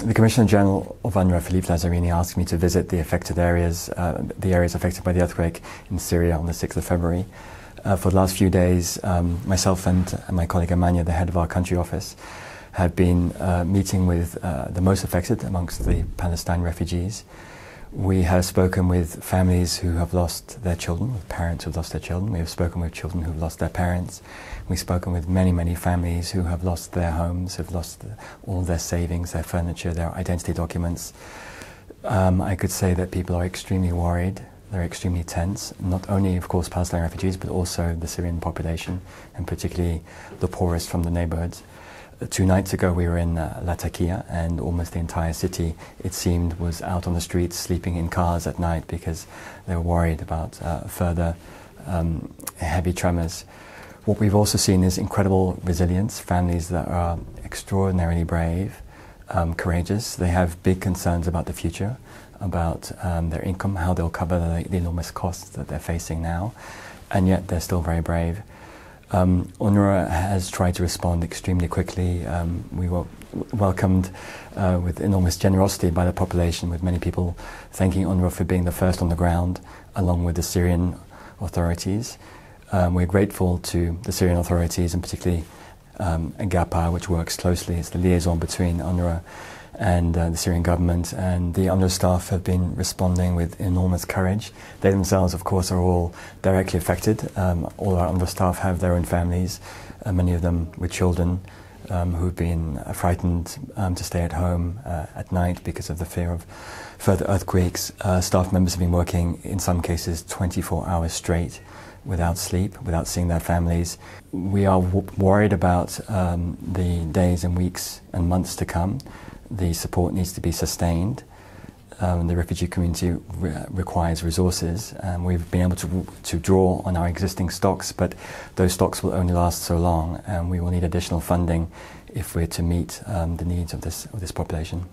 The Commissioner General of UNRWA, Philippe Lazzarini, asked me to visit the affected areas, the areas affected by the earthquake in Syria on the 6th of February. For the last few days, myself and my colleague Amanya, the head of our country office, have been meeting with the most affected amongst the Palestine refugees. We have spoken with families who have lost their children, with parents who have lost their children. We have spoken with children who have lost their parents. We've spoken with many, many families who have lost their homes, have lost all their savings, their furniture, their identity documents. I could say that people are extremely worried. They're extremely tense, not only, of course, Palestinian refugees, but also the Syrian population, and particularly the poorest from the neighborhoods. 2 nights ago we were in Latakia, and almost the entire city, it seemed, was out on the streets sleeping in cars at night because they were worried about further heavy tremors. What we've also seen is incredible resilience, families that are extraordinarily brave, courageous. They have big concerns about the future, about their income, how they'll cover the enormous costs that they're facing now, and yet they're still very brave. UNRWA has tried to respond extremely quickly. We were welcomed with enormous generosity by the population, with many people thanking UNRWA for being the first on the ground, along with the Syrian authorities. We're grateful to the Syrian authorities, and particularly GAPA, which works closely. It's the liaison between UNRWA and the Syrian government, and the UNRWA staff have been responding with enormous courage. They themselves, of course, are all directly affected. All our UNRWA staff have their own families, many of them with children who've been frightened to stay at home at night because of the fear of further earthquakes. Staff members have been working, in some cases, 24 hours straight without sleep, without seeing their families. We are worried about the days and weeks and months to come. The support needs to be sustained. The refugee community requires resources. We've been able to draw on our existing stocks, but those stocks will only last so long, and we will need additional funding if we're to meet the needs of this population.